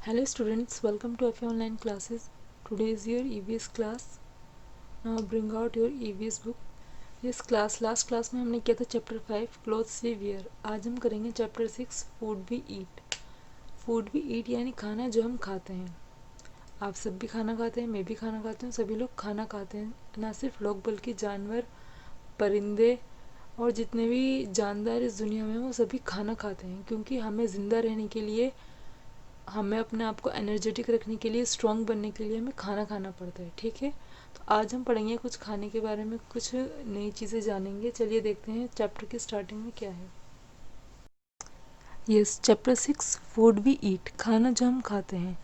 Hello students, welcome to FA online classes. Today is your EVS class. Now bring out your EVS book. Last class में हमने किया था chapter 5 clothes we wear. आज हम करेंगे chapter 6 food we eat. Food we eat यानी खाना जो हम खाते हैं. आप सब भी खाना खाते हैं, मैं भी खाना खाती हूँ, सभी लोग खाना खाते हैं. ना सिर्फ लोग बल्कि जानवर, परिंदे और जितने भी जानदार इस दुनिया में वो सभी खाना खाते हैं, क्योंकि हमें ज़िंदा रहने के लिए, हमें अपने आप को एनर्जेटिक रखने के लिए, स्ट्रॉन्ग बनने के लिए हमें खाना खाना पड़ता है. ठीक है, तो आज हम पढ़ेंगे कुछ खाने के बारे में, कुछ नई चीज़ें जानेंगे. चलिए देखते हैं चैप्टर की स्टार्टिंग में क्या है. Yes, chapter 6 food we eat, खाना जो हम खाते हैं.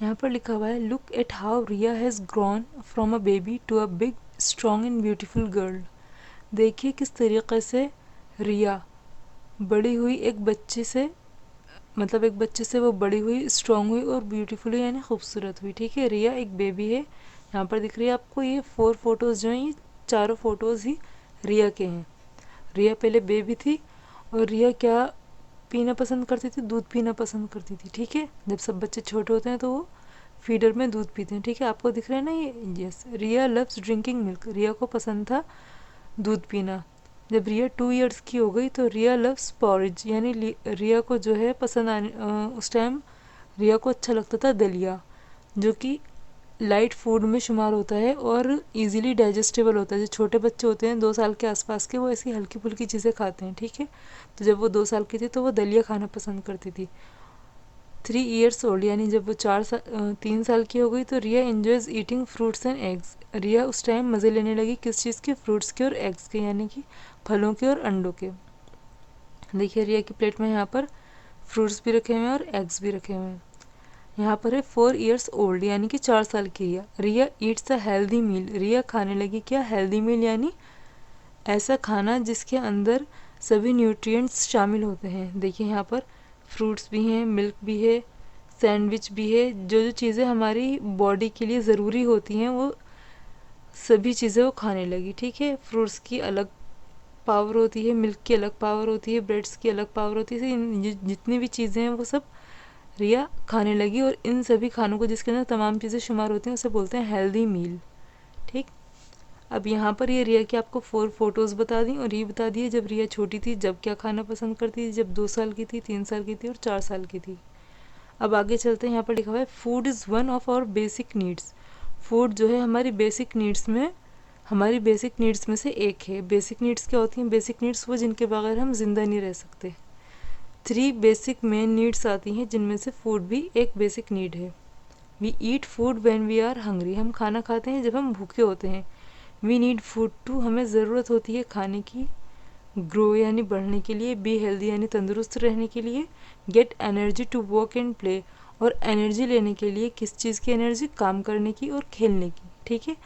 यहाँ पर लिखा हुआ है, look at how Riya has grown from a baby to a big strong and beautiful girl. देखिए किस तरीके से रिया बड़ी हुई एक बच्चे से, मतलब एक बच्चे से वो बड़ी हुई, स्ट्रॉन्ग हुई और ब्यूटीफुल हुई, यानी खूबसूरत हुई. ठीक है, रिया एक बेबी है. यहाँ पर दिख रही है आपको ये 4 फोटोज़ जो हैं, ये चारों फोटोज़ ही रिया के हैं. रिया पहले बेबी थी और रिया क्या पीना पसंद करती थी? दूध पीना पसंद करती थी. ठीक है, जब सब बच्चे छोटे होते हैं तो वो फीडर में दूध पीते हैं. ठीक है, आपको दिख रहा है ना ये. यस, रिया लव्स ड्रिंकिंग मिल्क. रिया को पसंद था दूध पीना. जब रिया 2 इयर्स की हो गई तो रिया लव्स पॉरेज, यानी रिया को जो है पसंद आने, उस टाइम रिया को अच्छा लगता था दलिया, जो कि लाइट फूड में शुमार होता है और इजीली डाइजेस्टेबल होता है. जो छोटे बच्चे होते हैं 2 साल के आसपास के, वो ऐसी हल्की फुल्की चीज़ें खाते हैं. ठीक है, तो जब वो 2 साल की थी तो वो दलिया खाना पसंद करती थी. 3 इयर्स ओल्ड, यानी जब वो 3 साल की हो गई तो Riya enjoys eating fruits and eggs. Riya उस टाइम मज़े लेने लगी किस चीज़ के? फ्रूट्स के और एग्स के, यानी कि फलों के और अंडों के. देखिए रिया की प्लेट में यहाँ पर फ्रूट्स भी रखे हुए हैं और एग्स भी रखे हुए हैं. यहाँ पर है 4 इयर्स ओल्ड, यानी कि 4 साल की रिया. रिया ईट्स अ हेल्दी मील. रिया खाने लगी क्या? हेल्दी मील, यानी ऐसा खाना जिसके अंदर सभी न्यूट्रिएंट्स शामिल होते हैं. देखिए यहाँ पर फ्रूट्स भी हैं, मिल्क भी है, सैंडविच भी है. जो जो चीज़ें हमारी बॉडी के लिए ज़रूरी होती हैं वो सभी चीज़ें वो खाने लगी. ठीक है, फ्रूट्स की अलग पावर होती है, मिल्क की अलग पावर होती है, ब्रेड्स की अलग पावर होती है. जितनी भी चीज़ें हैं वो सब रिया खाने लगी, और इन सभी खानों को जिसके अंदर तमाम चीज़ें शुमार होती हैं उसे बोलते हैं हेल्दी मील. ठीक, अब यहाँ पर ये रिया की आपको 4 फोटोज़ बता दी और ये बता दिए जब रिया छोटी थी जब क्या खाना पसंद करती थी, जब 2 साल की थी, 3 साल की थी और 4 साल की थी. अब आगे चलते हैं. यहाँ पर लिखा हुआ है, food is one of our basic needs. Food जो है हमारी बेसिक नीड्स में, हमारी बेसिक नीड्स में से एक है. बेसिक नीड्स क्या होती हैं? बेसिक नीड्स वो जिनके बगैर हम जिंदा नहीं रह सकते. 3 बेसिक मेन नीड्स आती हैं जिनमें से फूड भी एक बेसिक नीड है. We eat food when we are hungry. हम खाना खाते हैं जब हम भूखे होते हैं. वी नीड फूड टू, हमें ज़रूरत होती है खाने की. ग्रो यानी बढ़ने के लिए. बी हेल्दी यानी तंदुरुस्त रहने के लिए. Get energy to work and play, और एनर्जी लेने के लिए. किस चीज़ की एनर्जी? काम करने की और खेलने की. ठीक है,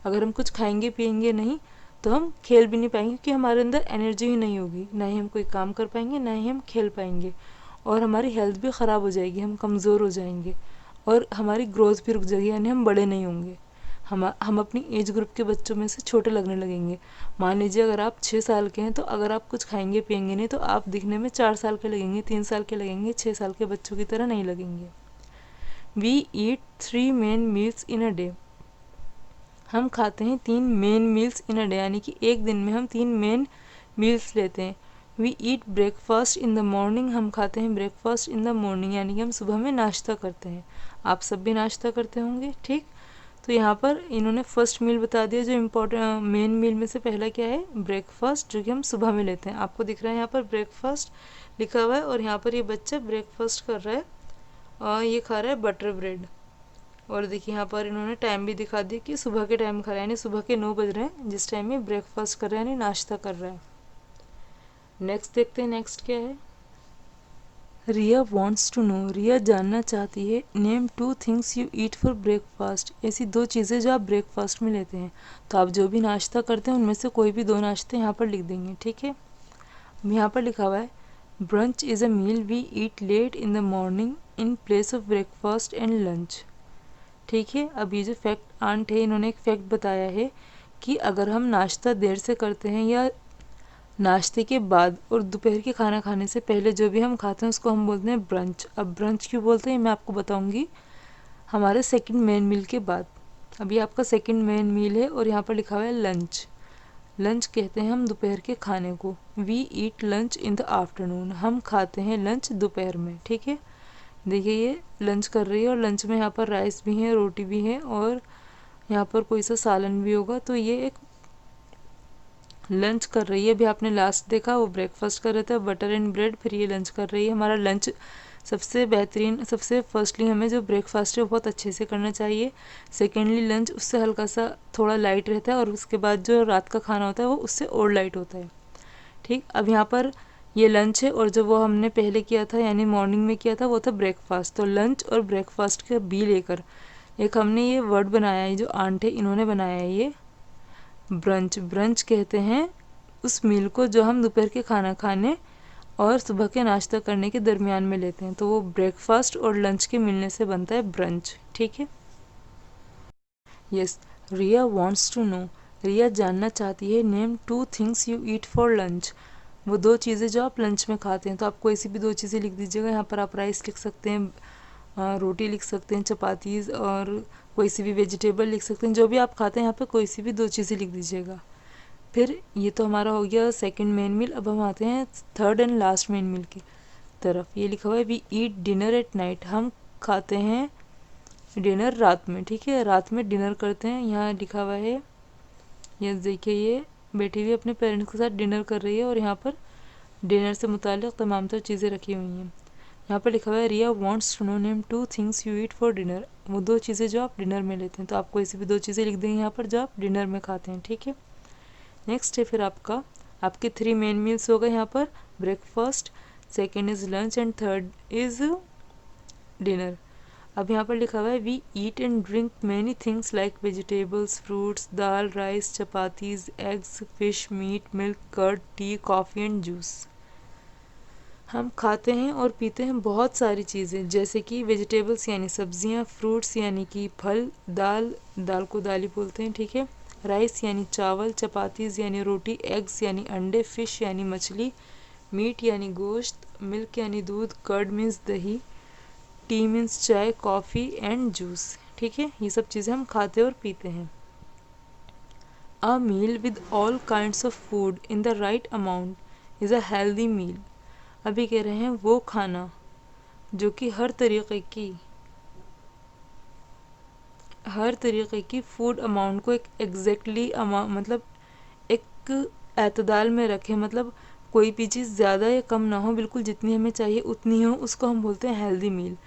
अगर हम कुछ खाएंगे पिएंगे नहीं तो हम खेल भी नहीं पाएंगे, क्योंकि हमारे अंदर एनर्जी ही नहीं होगी. ना ही हम कोई काम कर पाएंगे, ना ही हम खेल पाएंगे, और हमारी हेल्थ भी ख़राब हो जाएगी, हम कमज़ोर हो जाएंगे और हमारी ग्रोथ भी रुक जाएगी, यानी हम बड़े नहीं होंगे. हम अपनी एज ग्रुप के बच्चों में से छोटे लगने लगेंगे. मान लीजिए अगर आप 6 साल के हैं तो अगर आप कुछ खाएंगे पिएंगे नहीं तो आप दिखने में 4 साल के लगेंगे, 3 साल के लगेंगे, 6 साल के बच्चों की तरह नहीं लगेंगे. We eat 3 main meals in a day. हम खाते हैं 3 main meals in a day, यानी कि एक दिन में हम 3 मेन मील्स लेते हैं. We eat breakfast in the morning. हम खाते हैं ब्रेकफास्ट इन द मॉर्निंग, यानी कि हम सुबह में नाश्ता करते हैं. आप सब भी नाश्ता करते होंगे. ठीक, तो यहाँ पर इन्होंने फर्स्ट मील बता दिया. जो इम्पोर्टेंट मेन मील में से पहला क्या है? ब्रेकफास्ट, जो कि हम सुबह में लेते हैं. आपको दिख रहा है यहाँ पर ब्रेकफास्ट लिखा हुआ है, और यहाँ पर ये बच्चा ब्रेकफास्ट कर रहा है और ये खा रहा है बटर ब्रेड. और देखिए यहाँ पर इन्होंने टाइम भी दिखा दिया कि सुबह के टाइम खा रहा है, यानी सुबह के 9 बज रहे हैं जिस टाइम में ब्रेकफास्ट कर रहा है, यानी नाश्ता कर रहा है. नेक्स्ट देखते हैं, नेक्स्ट क्या है. रिया वॉन्ट्स टू नो. रिया जानना चाहती है, name 2 things you eat for breakfast. ऐसी 2 चीज़ें जो आप ब्रेकफास्ट में लेते हैं. तो आप जो भी नाश्ता करते हैं उनमें से कोई भी 2 नाश्ते यहाँ पर लिख देंगे. ठीक है, यहाँ पर लिखा हुआ है, brunch is a meal we eat late in the morning in place of breakfast and lunch. ठीक है, अब ये जो फैक्ट आंट है, इन्होंने एक फैक्ट बताया है कि अगर हम नाश्ता देर से करते हैं या नाश्ते के बाद और दोपहर के खाना खाने से पहले जो भी हम खाते हैं उसको हम बोलते हैं ब्रंच। अब ब्रंच क्यों बोलते हैं मैं आपको बताऊंगी हमारे सेकंड मेन मील के बाद। अभी आपका सेकंड मेन मील है और यहाँ पर लिखा हुआ है लंच। लंच कहते हैं हम दोपहर के खाने को। We eat lunch in the afternoon, हम खाते हैं लंच दोपहर में। ठीक है, देखिए ये लंच कर रही है और लंच में यहाँ पर राइस भी है, रोटी भी है और यहाँ पर कोई सा सालन भी होगा। तो ये एक लंच कर रही है। अभी आपने लास्ट देखा वो ब्रेकफास्ट कर रहे थे, बटर एंड ब्रेड, फिर ये लंच कर रही है। हमारा लंच सबसे बेहतरीन, सबसे फर्स्टली हमें जो ब्रेकफास्ट है वो बहुत अच्छे से करना चाहिए। सेकेंडली लंच उससे हल्का सा थोड़ा लाइट रहता है और उसके बाद जो रात का खाना होता है वो उससे और लाइट होता है। ठीक, अब यहाँ पर ये लंच है और जो वो हमने पहले किया था यानी मॉर्निंग में किया था वो था ब्रेकफास्ट। तो लंच और ब्रेकफास्ट का बी लेकर एक हमने ये वर्ड बनाया है, जो आंट है इन्होंने बनाया है ये ब्रंच। ब्रंच कहते हैं उस मील को जो हम दोपहर के खाना खाने और सुबह के नाश्ता करने के दरमियान में लेते हैं। तो वो ब्रेकफास्ट और लंच के मिलने से बनता है ब्रंच। ठीक है, yes, Riya wants to know, Riya जानना चाहती है name two things you eat for lunch, वो दो चीज़ें जो आप लंच में खाते हैं। तो आप कोई सी भी दो चीज़ें लिख दीजिएगा। यहाँ पर आप राइस लिख सकते हैं, रोटी लिख सकते हैं, चपातीज़, और कोई सी भी वेजिटेबल लिख सकते हैं। जो भी आप खाते हैं यहाँ पे कोई सी भी दो चीज़ें लिख दीजिएगा। फिर ये तो हमारा हो गया सेकंड मेन मील। अब हम आते हैं third and last main meal की तरफ। ये लिखा हुआ है we eat dinner at night, हम खाते हैं डिनर रात में। ठीक है, रात में डिनर करते हैं। यहाँ लिखा हुआ है, ये देखिए ये बैठी हुई अपने पेरेंट्स के साथ डिनर कर रही है और यहाँ पर डिनर से मुताल्लिक़ तमाम तर चीज़ें रखी हुई हैं। यहाँ पर लिखा हुआ है Riya wants to know name two things you eat for dinner, वो दो चीज़ें जो आप डिनर में लेते हैं। तो आप कोई सी भी दो चीज़ें लिख देंगे यहाँ पर जो आप डिनर में खाते हैं। ठीक है, नेक्स्ट है फिर आपके थ्री मेन मील्स हो गए यहाँ पर, breakfast, second is lunch and third is dinner. अब यहाँ पर लिखा हुआ है we eat and drink many things like vegetables, fruits, dal, rice, chapatis, eggs, fish, meat, milk, curd, tea, coffee and juice. हम खाते हैं और पीते हैं बहुत सारी चीज़ें, जैसे कि वेजिटेबल्स यानी सब्जियां, फ्रूट्स यानी कि फल, दाल, दाल को दाली बोलते हैं। ठीक है, राइस यानी चावल, चपातीज़ यानी रोटी, एग्स यानी अंडे, फ़िश यानी मछली, मीट यानी गोश्त, मिल्क यानी दूध, कर्ड मीन्स दही, टी मीन्स चाय, कॉफ़ी एंड जूस। ठीक है, ये सब चीज़ें हम खाते और पीते हैं। A meal with all kinds of food in the right amount is a healthy meal. अभी कह रहे हैं वो खाना जो कि हर तरीक़े की फूड अमाउंट को एक एग्जैक्टली अमाउंट, मतलब एक एतदाल में रखे, मतलब कोई भी चीज़ ज़्यादा या कम ना हो, बिल्कुल जितनी हमें चाहिए उतनी हो, उसको हम बोलते हैं हेल्दी मील।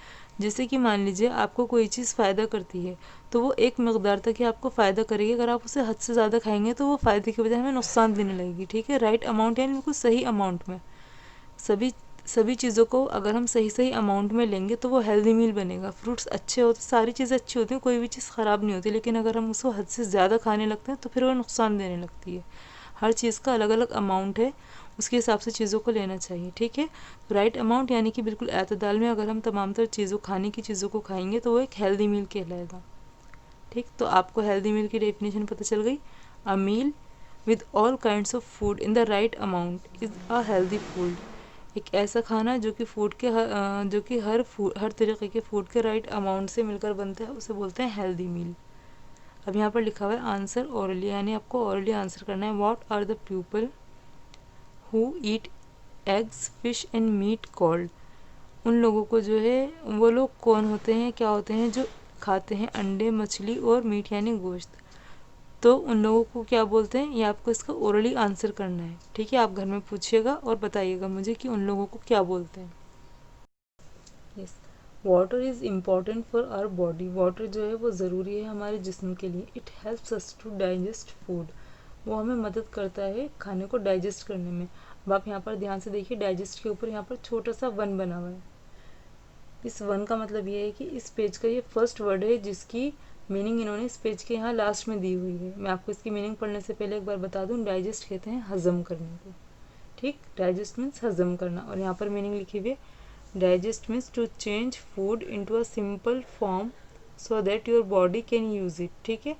जैसे कि मान लीजिए आपको कोई चीज़ फ़ायदा करती है तो वो एक मकदार तक ही आपको फ़ायदा करेगी। अगर आप उसे हद से ज़्यादा खाएंगे तो वो फ़ायदे की बजाय हमें नुकसान देने लगेगी। ठीक है, राइट अमाउंट यानी बिल्कुल सही अमाउंट में। सभी सभी चीज़ों को अगर हम सही सही अमाउंट में लेंगे तो वो हेल्दी मील बनेगा। फ्रूट्स अच्छे होते, सारी चीज़ें अच्छी होती हैं, कोई भी चीज़ ख़राब नहीं होती, लेकिन अगर हम उसको हद से ज़्यादा खाने लगते हैं तो फिर वो नुकसान देने लगती है। हर चीज़ का अलग अलग अमाउंट है, उसके हिसाब से चीज़ों को लेना चाहिए। ठीक है, राइट अमाउंट यानी कि बिल्कुल एतदाल में अगर हम तमाम तर चीज़ों, खाने की चीज़ों को खाएंगे तो वो एक हेल्दी मील कहलाएगा। ठीक, तो आपको हेल्दी मील की डेफिनेशन पता चल गई। A meal with all kinds of food in the right amount is a healthy food. एक ऐसा खाना जो कि जो कि हर तरीके के फूड के राइट अमाउंट से मिलकर बनता है, उसे बोलते हैं हेल्दी मील। अब यहाँ पर लिखा हुआ है आंसर ओरली, यानी आपको ओरली आंसर करना है। What are the people who eat eggs, fish and meat called. उन लोगों को जो है, वो लोग कौन होते हैं, क्या होते हैं जो खाते हैं अंडे, मछली और मीट यानी गोश्त। तो उन लोगों को क्या बोलते हैं, ये आपको इसका ओरली आंसर करना है। ठीक है, आप घर में पूछिएगा और बताइएगा मुझे कि उन लोगों को क्या बोलते हैं। Yes, water is important for our body. Water जो है वो ज़रूरी है हमारे जिस्म के लिए। It helps us to digest food, वो हमें मदद करता है खाने को डाइजेस्ट करने में। अब आप यहाँ पर ध्यान से देखिए, डाइजेस्ट के ऊपर यहाँ पर छोटा सा वन बना हुआ है। इस वन का मतलब ये है कि इस पेज का ये फर्स्ट वर्ड है जिसकी मीनिंग इन्होंने इस पेज के यहाँ लास्ट में दी हुई है। मैं आपको इसकी मीनिंग पढ़ने से पहले एक बार बता दूँ, डाइजेस्ट कहते हैं हज़म करने को। ठीक, डाइजेस्ट मीन्स हज़म करना, और यहाँ पर मीनिंग लिखी हुई है digest means to change food into a simple form so that your body can use it. ठीक है,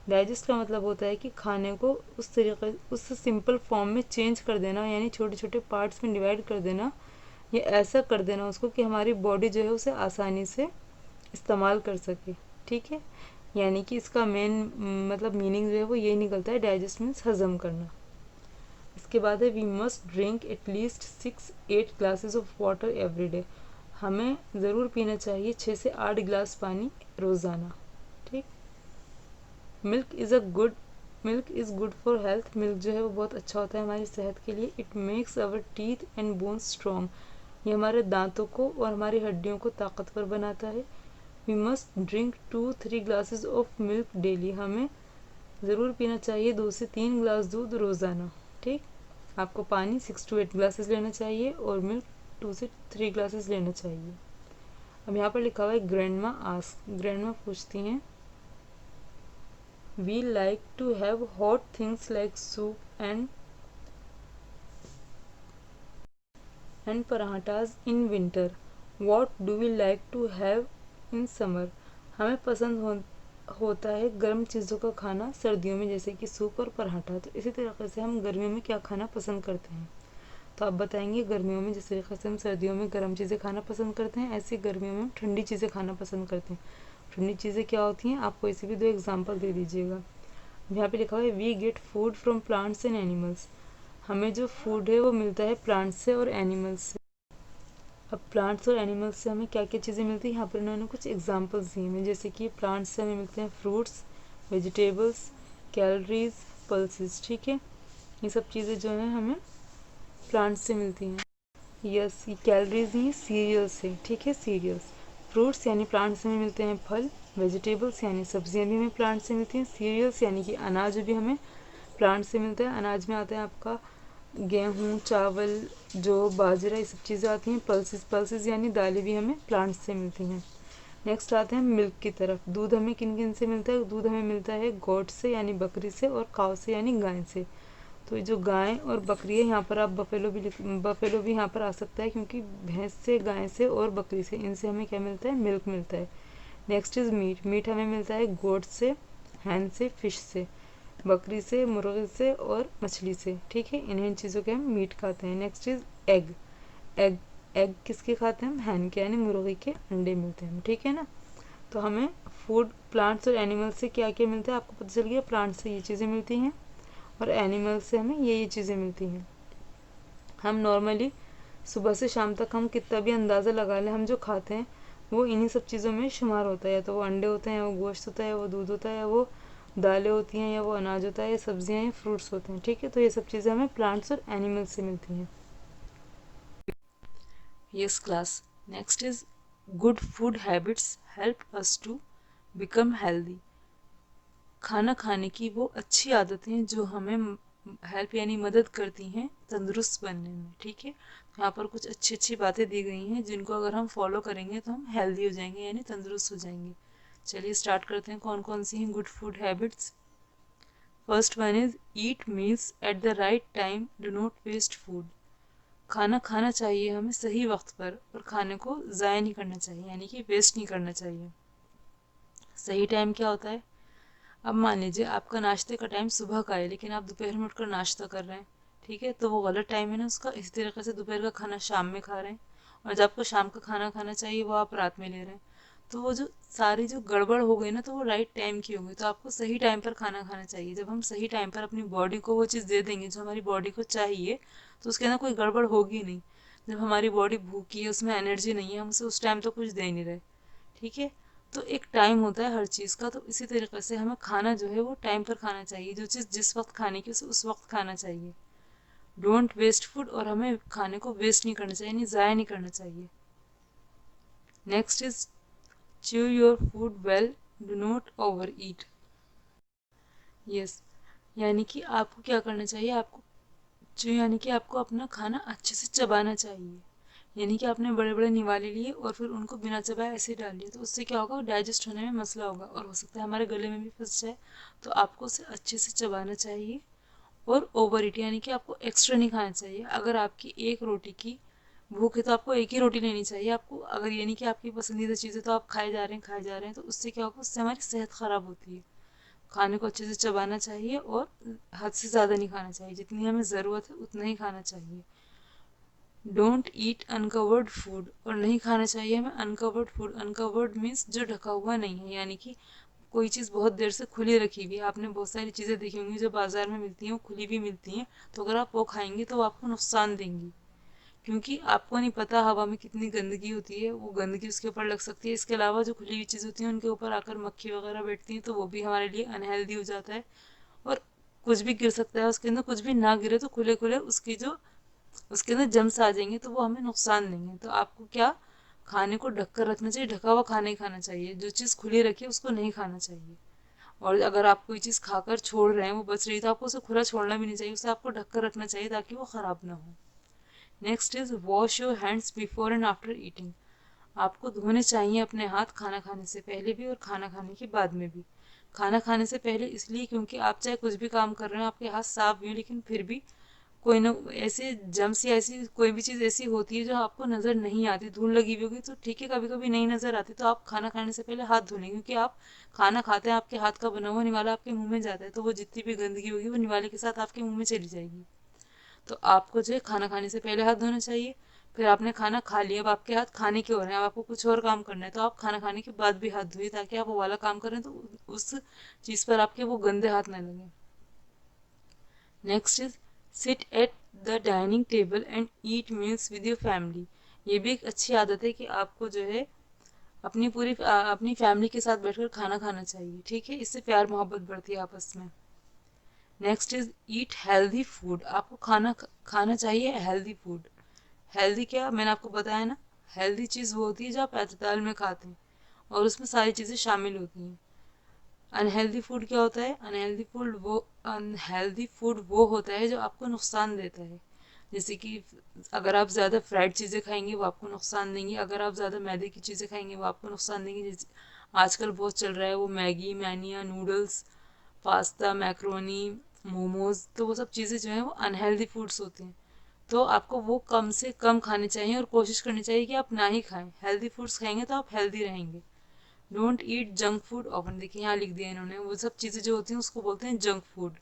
डाइजेस्ट का मतलब होता है कि खाने को उस तरीके उस सिंपल फॉर्म में चेंज कर देना, यानी छोटे छोटे पार्ट्स में डिवाइड कर देना, ये ऐसा कर देना उसको कि हमारी बॉडी जो है उसे आसानी से इस्तेमाल कर सके। ठीक है, यानी कि इसका मेन मतलब मीनिंग जो है वो यही निकलता है, डाइजेस्ट मीन्स हजम करना। इसके बाद है we must drink at least 6-8 glasses of water every day. हमें ज़रूर पीना चाहिए 6 से 8 गिलास पानी रोज़ाना। ठीक। Milk is good for health. Milk जो है वो बहुत अच्छा होता है हमारी सेहत के लिए। It makes our teeth and bones strong. ये हमारे दांतों को और हमारी हड्डियों को ताकतवर बनाता है। We must drink 2-3 glasses of milk daily. हमें ज़रूर पीना चाहिए 2 से 3 गिलास दूध रोज़ाना। ठीक। आपको पानी 6-8 ग्लासेस लेना चाहिए और मिल्क 2 से 3 ग्लासेस लेना चाहिए। अब यहाँ पर लिखा हुआ है ग्रैंडमा आस्क। ग्रैंडमा पूछती हैं we like to have hot things like soup and parathas in winter. What do we like to have in summer. हमें पसंद होता है गर्म चीज़ों का खाना सर्दियों में, जैसे कि सूप और पराठा। तो इसी तरीके से हम गर्मियों में क्या खाना पसंद करते हैं, तो आप बताएंगे गर्मियों में जिस तरीके से हम सर्दियों में गर्म चीज़ें खाना पसंद करते हैं, ऐसे गर्मियों में हम ठंडी चीज़ें खाना पसंद करते हैं। ठंडी चीज़ें क्या होती हैं, आपको इसी भी 2 एग्जाम्पल दे दीजिएगा। यहाँ पे लिखा हुआ है we get food from plants and animals. हमें जो फूड है वो मिलता है प्लांट्स से और एनिमल्स से। अब प्लांट्स और एनिमल्स से हमें क्या क्या चीज़ें मिलती हैं, यहाँ पर इन्होंने कुछ एग्जाम्पल्स दिए हैं, जैसे कि प्लांट्स से हमें मिलते हैं फ्रूट्स, वेजिटेबल्स, कैलोरीज, पल्सेस। ठीक है, ये सब चीज़ें जो हैं हमें प्लांट्स से मिलती हैं। यस, ये कैलोरीज नहीं, सीरियल्स से। ठीक है, सीरियल्स। फ्रूट्स यानी प्लांट से हमें मिलते हैं फल। वेजिटेबल्स यानी सब्जियां भी हमें प्लांट से मिलती हैं। सीरियल्स यानी कि अनाज भी हमें प्लांट से मिलता है। अनाज में आता है आपका गेहूँ, चावल, जो बाजरा, ये सब चीज़ें आती हैं। पल्सेस यानी दालें भी हमें प्लांट से मिलती हैं। नेक्स्ट आते हैं मिल्क की तरफ। दूध हमें किन किन से मिलता है, दूध हमें मिलता है गोट से यानी बकरी से, और काव से यानी गाय से। तो ये जो गाय और बकरी है, यहाँ पर आप बफेलो भी यहाँ पर आ सकता है, क्योंकि भैंस से, गाय से और बकरी से, इनसे हमें क्या मिलता है, मिल्क मिलता है। Next is meet. मीट हमें मिलता है गोट से, हैन से, फिश से, बकरी से, मुर्गे से और मछली से। ठीक है, इन्हीं चीज़ों के हम मीट खाते हैं। Next is egg. Egg egg किसके खाते हैं हम, हैन के यानी मुर्गी के अंडे मिलते हैं। ठीक है ना, तो हमें फूड प्लांट्स और एनिमल्स से क्या क्या मिलता है आपको पता चल गया। प्लांट्स से ये चीज़ें मिलती हैं और एनिमल्स से हमें ये चीज़ें मिलती हैं। हम नॉर्मली सुबह से शाम तक हम कितना भी अंदाज़ा लगा लें, हम जो खाते हैं वो इन्हीं सब चीज़ों में शुमार होता है। या तो वो अंडे होते हैं, या वो गोश्त होता है, या वो दूध होता है, या वो दालें होती हैं, या वो अनाज होता है, या सब्जियां, या फ्रूट्स होते हैं। ठीक है, तो ये सब चीज़ें हमें प्लांट्स और एनिमल्स से मिलती हैं। Yes class, next is good food habits help us to become healthy. खाना खाने की वो अच्छी आदतें जो हमें हेल्प यानी मदद करती हैं तंदुरुस्त बनने में। ठीक है, यहाँ पर कुछ अच्छी अच्छी बातें दी गई हैं जिनको अगर हम फॉलो करेंगे तो हम हेल्दी हो जाएंगे यानी तंदुरुस्त हो जाएंगे। चलिए स्टार्ट करते हैं कौन कौन सी हैं good food habits. First one is eat meals at the right time, do not waste food. खाना खाना चाहिए हमें सही वक्त पर और खाने को ज़ाया नहीं करना चाहिए, यानी कि वेस्ट नहीं करना चाहिए। सही टाइम क्या होता है, अब मान लीजिए आपका नाश्ते का टाइम सुबह का है लेकिन आप दोपहर में उठकर नाश्ता कर रहे हैं। ठीक है, तो वो गलत टाइम है ना उसका। इसी तरीके से दोपहर का खाना शाम में खा रहे हैं और जब आपको शाम का खाना खाना चाहिए वो आप रात में ले रहे हैं। तो वो जो सारी जो गड़बड़ हो गई ना, तो वो राइट टाइम की हो गई। तो आपको सही टाइम पर खाना खाना चाहिए। जब हम सही टाइम पर अपनी बॉडी को वो चीज़ दे देंगे जो हमारी बॉडी को चाहिए, तो उसके अंदर कोई गड़बड़ होगी नहीं। जब हमारी बॉडी भूखी है, उसमें एनर्जी नहीं है, हम उसे उस टाइम तो कुछ दे नहीं रहे। ठीक है, तो एक टाइम होता है हर चीज़ का। तो इसी तरीके से हमें खाना जो है वो टाइम पर खाना चाहिए। जो चीज़ जिस वक्त खाने की उस वक्त खाना चाहिए। डोंट वेस्ट फूड, और हमें खाने को वेस्ट नहीं करना चाहिए, यानी ज़ाया नहीं करना चाहिए। Next is chew your food well, do not over eat. Yes, यानी कि आपको क्या करना चाहिए, आपको च्यू यानी कि आपको अपना खाना अच्छे से चबाना चाहिए। यानी कि आपने बड़े बड़े निवाले लिए और फिर उनको बिना चबाए ऐसे डाल दिया, तो उससे क्या होगा, डाइजेस्ट होने में मसला होगा और हो सकता है हमारे गले में भी फंस जाए। तो आपको उसे अच्छे से चबाना चाहिए। और ओवर ईट यानी कि आपको एक्स्ट्रा नहीं खाना चाहिए। अगर आपकी एक रोटी की भूख है तो आपको एक ही रोटी लेनी चाहिए। आपको अगर ये नहीं कि आपकी पसंदीदा चीज़ है तो आप खाए जा रहे हैं तो उससे क्या होगा, उससे हमारी सेहत ख़राब होती है। खाने को अच्छे से चबाना चाहिए और हद से ज़्यादा नहीं खाना चाहिए, जितनी हमें ज़रूरत है उतना ही खाना चाहिए। डोंट ईट अनकवर्ड फूड, और नहीं खाना चाहिए हमें अनकवर्ड फूड। अनकवर्ड मीन्स जो ढका हुआ नहीं है, यानी कि कोई चीज़ बहुत देर से खुली रखी हुई है। आपने बहुत सारी चीज़ें देखी होंगी जो बाजार में मिलती हैं, वो खुली भी मिलती हैं, तो अगर आप वो खाएंगे तो वो आपको नुकसान देंगी, क्योंकि आपको नहीं पता हवा में कितनी गंदगी होती है, वो गंदगी उसके ऊपर लग सकती है। इसके अलावा जो खुली हुई चीज़ होती हैं उनके ऊपर आकर मक्खी वगैरह बैठती हैं, तो वो भी हमारे लिए अनहेल्दी हो जाता है। और कुछ भी गिर सकता है उसके अंदर, कुछ भी ना गिरे तो खुले खुले उसके अंदर जम्स आ जाएंगे, तो वो हमें नुकसान देंगे। तो आपको क्या खाने को ढक कर रखना चाहिए, ढका हुआ खाना ही खाना चाहिए। जो चीज़ खुली रखी है उसको नहीं खाना चाहिए। और अगर आप कोई चीज़ खाकर छोड़ रहे हैं, वो बच रही है, तो आपको उसे खुला छोड़ना भी नहीं चाहिए, उसे आपको ढक कर रखना चाहिए ताकि वो ख़राब ना हो। Next is wash your hands before and after eating. आपको धोने चाहिए अपने हाथ, खाना खाने से पहले भी और खाना खाने के बाद में भी। खाना खाने से पहले इसलिए क्योंकि आप चाहे कुछ भी काम कर रहे हो, आपके हाथ साफ भी हो, लेकिन फिर भी कोई ना ऐसे जम्स या ऐसी कोई भी चीज़ ऐसी होती है जो आपको नज़र नहीं आती। धूल लगी हुई होगी तो ठीक है, कभी कभी नहीं नज़र आती, तो आप खाना खाने से पहले हाथ धो लें, क्योंकि आप खाना खाते हैं, आपके हाथ का बना हुआ निवाला आपके मुंह में जाता है, तो वो जितनी भी गंदगी होगी वो निवाले के साथ आपके मुंह में चली जाएगी। तो आपको जो है खाना खाने से पहले हाथ धोना चाहिए। फिर आपने खाना खा लिया, अब आपके हाथ खाने के हो रहे हैं, अब आपको कुछ और काम करना है, तो आप खाना खाने के बाद भी हाथ धोइए, ताकि आप वो वाला काम करें तो उस चीज़ पर आपके वो गंदे हाथ ना लगे। Next is sit at the dining table and eat meals with your family. ये भी एक अच्छी आदत है कि आपको जो है अपनी फैमिली के साथ बैठकर खाना खाना चाहिए, ठीक है, इससे प्यार मोहब्बत बढ़ती है आपस में। Next is eat healthy food. आपको खाना खाना चाहिए हेल्दी फूड। हेल्दी क्या, मैंने आपको बताया ना, हेल्दी चीज़ वो होती है जो आप एतदाल में खाते हैं और उसमें सारी चीज़ें शामिल होती हैं। अनहेल्दी फूड क्या होता है, अनहेल्दी फूड वो होता है जो आपको नुकसान देता है। जैसे कि अगर आप ज़्यादा फ्राइड चीज़ें खाएंगे वो आपको नुकसान देंगी, अगर आप ज़्यादा मैदे की चीज़ें खाएंगे वो आपको नुकसान देंगी। जैसे आजकल बहुत चल रहा है वो Maggi, mania, noodles, pasta, macaroni, momos, तो वो सब चीज़ें जो हैं वो अनहेल्दी फूड्स होती हैं। तो आपको वो कम से कम खाने चाहिए और कोशिश करनी चाहिए कि आप ना ही खाएं। हेल्दी फूड्स खाएंगे तो आप हेल्दी रहेंगे। Don't eat junk food often. देखिए यहाँ लिख दिया इन्होंने, वो सब चीज़ें जो होती हैं उसको बोलते हैं जंक फूड,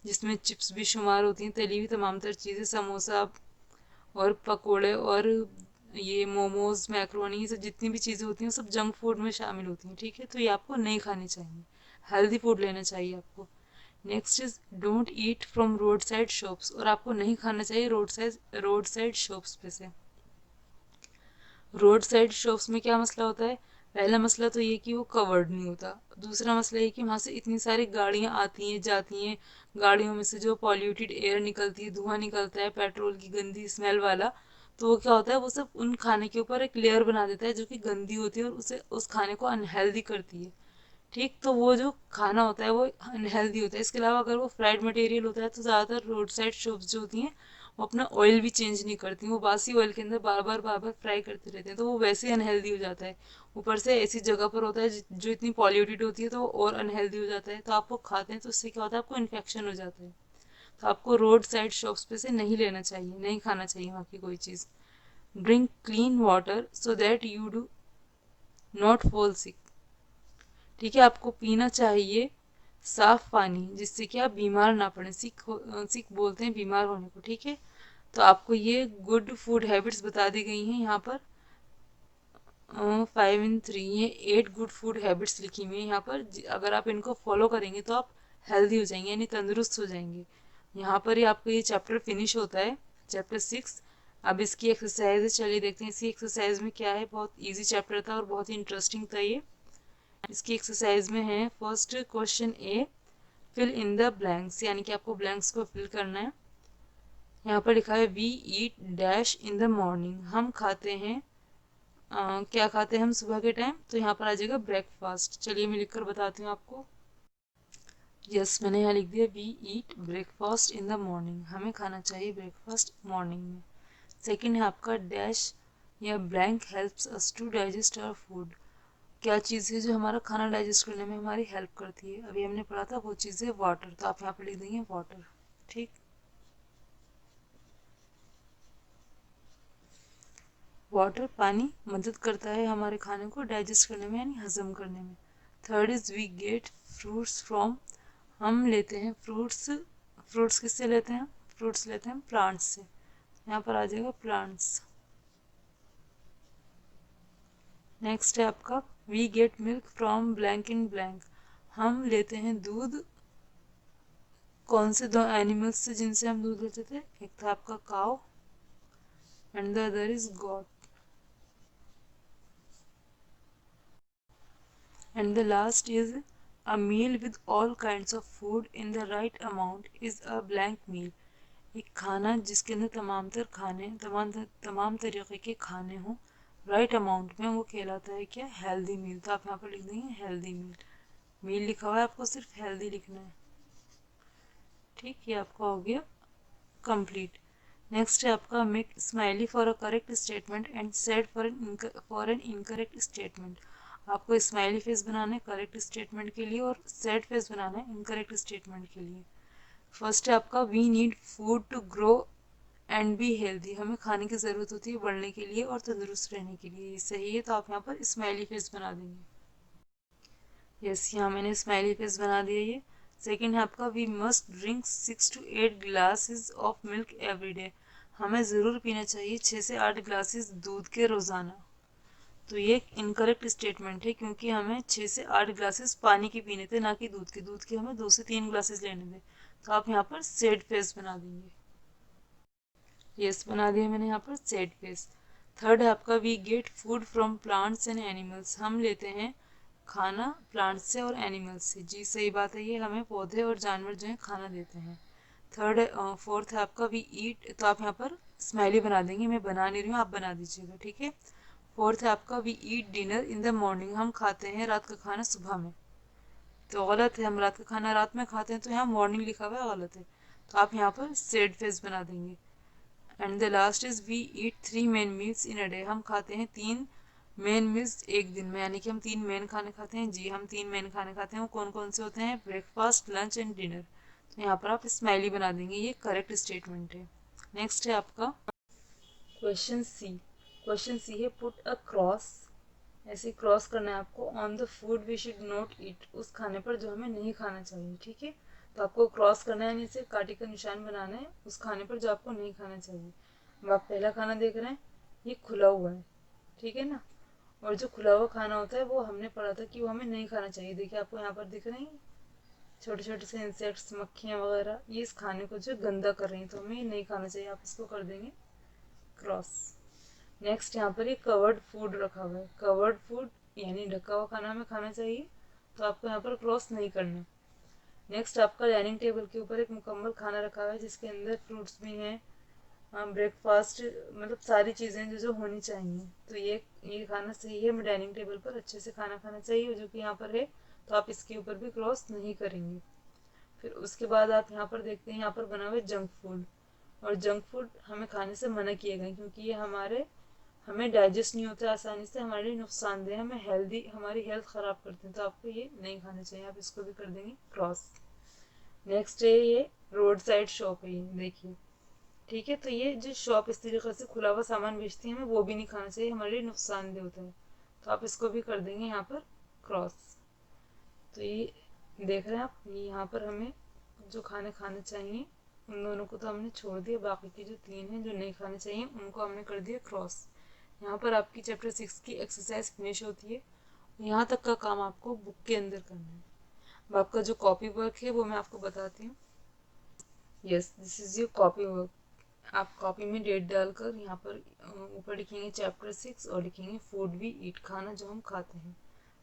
जिसमें चिप्स भी शुमार होती हैं, तली हुई तमाम तर चीज़ें, समोसा और पकोड़े और ये मोमोज, मैक्रोनी, ये सब जितनी भी चीज़ें होती हैं वो सब जंक फूड में शामिल होती हैं, ठीक है, तो ये आपको नहीं खानी चाहिए। हेल्दी फूड लेना चाहिए आपको। Next is don't eat from road side shops. और आपको नहीं खाना चाहिए रोड साइड शॉप्स पे से। रोड साइड शॉप्स में क्या मसला होता है, पहला मसला तो ये कि वो कवर्ड नहीं होता। दूसरा मसला ये कि वहाँ से इतनी सारी गाड़ियाँ आती हैं जाती हैं, गाड़ियों में से जो पॉल्यूटेड एयर निकलती है, धुआं निकलता है, पेट्रोल की गंदी स्मेल वाला, तो वो क्या होता है, वो सब उन खाने के ऊपर एक लेयर बना देता है जो कि गंदी होती है और उसे उस खाने को अनहेल्दी करती है, ठीक। तो वो जो खाना होता है वो अनहेल्दी होता है। इसके अलावा अगर वो फ्राइड मटेरियल होता है तो ज़्यादातर रोड साइड शॉप्स जो होती हैं वो अपना ऑयल भी चेंज नहीं करती, वो बासी ऑयल के अंदर बार बार फ्राई करते रहते हैं, तो वो वैसे ही अनहेल्दी हो जाता है। ऊपर से ऐसी जगह पर होता है जो इतनी पॉल्यूटेड होती है, तो वो और अनहेल्दी हो जाता है। तो आप वो खाते हैं तो उससे क्या होता है, आपको इन्फेक्शन हो जाता है। तो आपको रोड साइड शॉप्स पे से नहीं लेना चाहिए, नहीं खाना चाहिए वहाँ की कोई चीज़। Drink clean water so that you do not fall sick. ठीक है, आपको पीना चाहिए साफ पानी, जिससे कि आप बीमार ना पड़े। सिक बोलते हैं बीमार होने को, ठीक है। तो आपको ये गुड फूड हैबिट्स बता दी गई हैं यहाँ पर 5 in 3, ये 8 गुड फूड हैबिट्स लिखी हुई हैं यहाँ पर। अगर आप इनको फॉलो करेंगे तो आप हेल्दी हो जाएंगे, यानी तंदुरुस्त हो जाएंगे। यहाँ पर ही आपको ये चैप्टर फिनिश होता है, चैप्टर 6। अब इसकी एक्सरसाइज चलिए देखते हैं इसकी एक्सरसाइज में क्या है। बहुत ईजी चैप्टर था और बहुत ही इंटरेस्टिंग था ये। इसकी एक्सरसाइज में है first question A, fill in the blanks, यानी कि आपको ब्लैंक्स को फिल करना है। यहाँ पर लिखा है we eat dash in the morning. हम खाते हैं क्या खाते हैं हम सुबह के टाइम, तो यहाँ पर आ जाएगा ब्रेकफास्ट। चलिए मैं लिखकर बताती हूँ आपको। यस, मैंने यहाँ लिख दिया we eat breakfast in the morning. हमें खाना चाहिए ब्रेकफास्ट मॉर्निंग में। सेकंड है आपका डैश या blank helps us to digest our food. क्या चीज़ है जो हमारा खाना डाइजेस्ट करने में हमारी हेल्प करती है, अभी हमने पढ़ा था, वो चीज़ है वाटर, तो आप यहाँ पर लिख देंगे वाटर, ठीक। वाटर, पानी, मदद करता है हमारे खाने को डाइजेस्ट करने में, यानी हजम करने में। Third is we get fruits from, हम लेते हैं फ्रूट्स, फ्रूट्स किससे लेते हैं, फ्रूट्स लेते हैं प्लांट्स से, यहाँ पर आ जाएगा प्लांट्स। नेक्स्ट है आपका we get milk from blank in blank, हम लेते हैं दूध कौन से दो एनिमल्स से जिनसे हम दूध लेते थे, एक था आपका cow and the other is goat. And the last is a meal with all kinds of food in the right amount is a blank meal, एक खाना जिसके अंदर तमाम तरीके के खाने हों राइट अमाउंट में, वो कहलाता है क्या, हेल्दी मील। तो आप यहाँ पर लिख देंगे हेल्दी मील, मील लिखा हुआ है आपको सिर्फ हेल्दी लिखना है। ठीक, ये आपका हो गया कंप्लीट। नेक्स्ट है आपका make smiley for a correct statement and sad for an incorrect statement, आपको स्माइली फेस बनाना है करेक्ट स्टेटमेंट के लिए और सैड फेस बनाना है इनकरेक्ट स्टेटमेंट के लिए। फर्स्ट है आपका we need food to grow and be healthy, हमें खाने की ज़रूरत होती है बढ़ने के लिए और तंदुरुस्त रहने के लिए, ये सही है, तो आप यहाँ पर स्माइली फेस बना देंगे। यस, यहाँ मैंने स्माइली फेस बना दिया ये। सेकेंड है आपका we must drink 6 to 8 glasses of milk every day, हमें ज़रूर पीना चाहिए 6 से 8 ग्लासेस दूध के रोज़ाना, तो ये एक इनकरेक्ट स्टेटमेंट है क्योंकि हमें 6 से 8 ग्लासेस पानी के पीने थे, ना कि दूध के, दूध के हमें 2 से 3 ग्लासेस लेने थे, तो आप यहाँ पर सैड फेस बना देंगे। यस, बना दिया मैंने यहाँ पर सैड फेस। थर्ड है आपका we get food from plants and animals, हम लेते हैं खाना प्लांट्स से और एनिमल्स से, जी सही बात है, ये हमें पौधे और जानवर जो हैं खाना देते हैं। थर्ड है फोर्थ है आपका वी ईट, तो आप यहाँ पर स्माइली बना देंगे, मैं बना नहीं रही हूँ, आप बना दीजिएगा, ठीक है। फोर्थ है आपका we eat dinner in the morning, हम खाते हैं रात का खाना सुबह में, तो गलत है, हम रात का खाना रात में खाते हैं, तो यहाँ मॉर्निंग लिखा हुआ है, गलत है, तो आप यहाँ पर सैड फेस बना देंगे। And the last is we eat 3 main meals in a day, हम खाते हैं 3 मेन मील्स एक दिन में, यानी कि हम 3 मेन खाने खाते हैं, जी हम 3 मेन खाने खाते हैं, वो कौन कौन से होते हैं, ब्रेकफास्ट लंच एंड डिनर, तो यहाँ पर आप स्माइली बना देंगे, ये करेक्ट स्टेटमेंट है। नेक्स्ट है आपका क्वेश्चन सी, क्वेश्चन सी है पुट अ क्रॉस, ऐसे क्रॉस करना है आपको on the food we should not eat, उस खाने पर जो हमें नहीं खाना चाहिए, ठीक है, तो आपको क्रॉस करना है, नीचे कांटे का निशान बनाना है उस खाने पर जो आपको नहीं खाना चाहिए। अब आप पहला खाना देख रहे हैं, ये खुला हुआ है, ठीक है ना, और जो खुला हुआ खाना होता है वो हमने पढ़ा था कि वो हमें नहीं खाना चाहिए, देखिए आपको यहाँ पर दिख रहे हैं छोटे छोटे से इंसेक्ट्स, मक्खियाँ वगैरह, ये इस खाने को जो गंदा कर रही हैं, तो हमें ये नहीं खाना चाहिए, आप इसको कर देंगे क्रॉस। नेक्स्ट यहाँ पर ये कवर्ड फूड रखा हुआ है, कवर्ड फूड यानी ढका हुआ खाना हमें खाना चाहिए, तो आपको यहाँ पर क्रॉस नहीं करना। नेक्स्ट आपका डाइनिंग टेबल के ऊपर एक मुकम्मल खाना रखा हुआ है जिसके अंदर फ्रूट्स भी हैं, ब्रेकफास्ट, मतलब सारी चीज़ें जो जो होनी चाहिए, तो ये खाना सही है, हमें डाइनिंग टेबल पर अच्छे से खाना खाना चाहिए जो कि यहाँ पर है, तो आप इसके ऊपर भी क्रॉस नहीं करेंगे। फिर उसके बाद आप यहाँ पर देखते हैं, यहाँ पर बना हुआ है जंक फूड, और जंक फूड हमें खाने से मना किए गए क्योंकि ये हमें डाइजेस्ट नहीं होता आसानी से, हमारे लिए नुकसानदेह, हमारी हेल्थ ख़राब करते हैं, तो आपको ये नहीं खाना चाहिए, आप इसको भी कर देंगे क्रॉस। नेक्स्ट है ये रोड साइड शॉप है, ये देखिए, ठीक है, तो ये जो शॉप इस तरीके से खुला हुआ सामान बेचती है, हमें वो भी नहीं खाना चाहिए, हमारे लिए नुकसानदेह होता है, तो आप इसको भी कर देंगे यहाँ पर क्रॉस। तो ये देख रहे हैं आप, ये यहाँ पर हमें जो खाने खाने चाहिए उन दोनों को तो हमने छोड़ दिया, बाकी की जो 3 हैं जो नहीं खाने चाहिए उनको हमने कर दिया क्रॉस। यहाँ पर आपकी चैप्टर 6 की एक्सरसाइज फिनिश होती है, यहाँ तक का काम आपको बुक के अंदर करना है। अब आपका जो कॉपी वर्क है वो मैं आपको बताती हूँ। Yes, this is your copy work, आप कॉपी में डेट डालकर यहाँ पर ऊपर लिखेंगे चैप्टर 6 और लिखेंगे फूड वी ईट, खाना जो हम खाते हैं।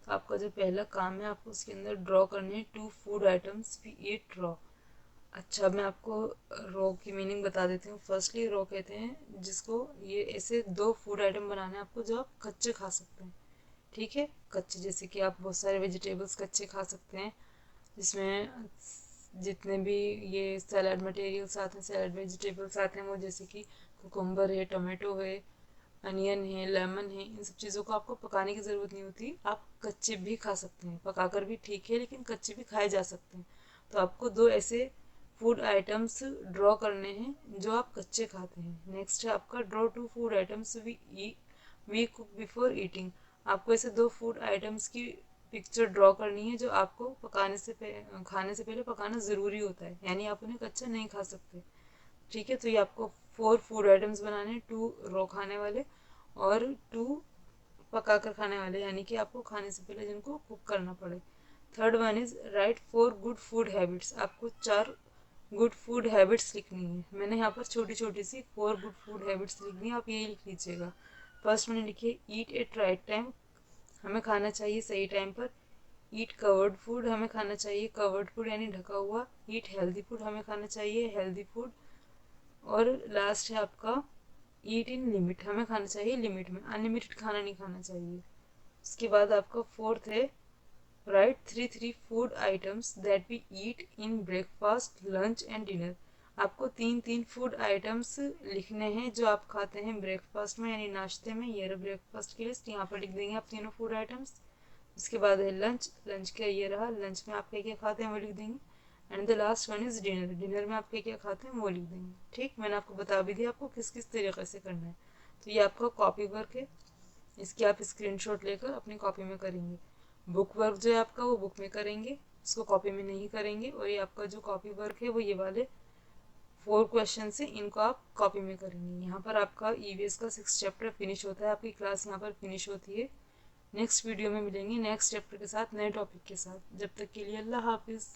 तो आपका जो पहला काम है, आपको उसके अंदर ड्रॉ करने हैं 2 food items we eat raw. अच्छा, मैं आपको रॉ की मीनिंग बता देती हूँ। फर्स्टली रॉ कहते हैं जिसको, ये ऐसे 2 फूड आइटम बनाने हैं आपको जो आप कच्चे खा सकते हैं, ठीक है, कच्चे, जैसे कि आप बहुत सारे वेजिटेबल्स कच्चे खा सकते हैं, जिसमें जितने भी ये सैलड मटेरियल्स आते हैं, सैलड वेजिटेबल्स आते हैं, वो जैसे कि कुकुम्बर है, टमाटो है, अनियन है, लेमन है, इन सब चीज़ों को आपको पकाने की ज़रूरत नहीं होती, आप कच्चे भी खा सकते हैं, पकाकर भी ठीक है लेकिन कच्चे भी खाए जा सकते हैं। तो आपको 2 ऐसे फूड आइटम्स ड्रॉ करने हैं जो आप कच्चे खाते हैं। नेक्स्ट है आपका draw 2 food items we cook before eating, आपको ऐसे 2 फूड आइटम्स की पिक्चर ड्रॉ करनी है जो आपको खाने से पहले पकाना ज़रूरी होता है, यानी आप उन्हें कच्चा नहीं खा सकते। ठीक है, तो ये आपको 4 फूड आइटम्स बनाने हैं, 2 रॉ खाने वाले और 2 पका कर खाने वाले, यानी कि आपको खाने से पहले जिनको कुक करना पड़े। Third one is right 4 good food habits. आपको 4 गुड फूड हैबिट्स लिखनी है। मैंने यहाँ पर छोटी छोटी सी 4 गुड फूड हैबिट्स लिखनी है, आप यही लिख लीजिएगा। फर्स्ट मैंने लिखी है ईट एट राइट टाइम, हमें खाना चाहिए सही टाइम पर। ईट कवर्ड फूड, हमें खाना चाहिए कवर्ड फूड यानी ढका हुआ। ईट हेल्दी फूड, हमें खाना चाहिए हेल्दी फूड। और लास्ट है आपका ईट इन लिमिट, हमें खाना चाहिए लिमिट में, अनलिमिटेड खाना नहीं खाना चाहिए। उसके बाद आपका फोर्थ है write 3 food items that we eat in breakfast lunch and dinner. आपको 3 फूड आइटम्स लिखने हैं जो आप खाते हैं ब्रेकफास्ट में यानी नाश्ते में। ये रहा ब्रेकफास्ट की लिस्ट, यहाँ पर लिख देंगे आप तीनों फूड आइटम्स। उसके बाद है लंच, लंच का ये रहा, लंच में आप क्या क्या खाते हैं वो लिख देंगे। And the last one is dinner, dinner में आप क्या क्या खाते हैं वो लिख देंगे। ठीक, मैंने आपको बता भी दिया आपको किस किस तरीके से करना है। तो ये आपका कॉपी वर्क है, इसकी आप स्क्रीनशॉट लेकर अपनी कॉपी में करेंगे। बुक वर्क जो है आपका वो बुक में करेंगे, इसको कॉपी में नहीं करेंगे। और ये आपका जो कॉपी वर्क है वो ये वाले 4 क्वेश्चन है, इनको आप कॉपी में करेंगे। यहाँ पर आपका ईवीएस का 6 चैप्टर फिनिश होता है, आपकी क्लास यहाँ पर फिनिश होती है। नेक्स्ट वीडियो में मिलेंगे नेक्स्ट चैप्टर के साथ, नए टॉपिक के साथ। जब तक के लिए अल्लाह हाफिज़।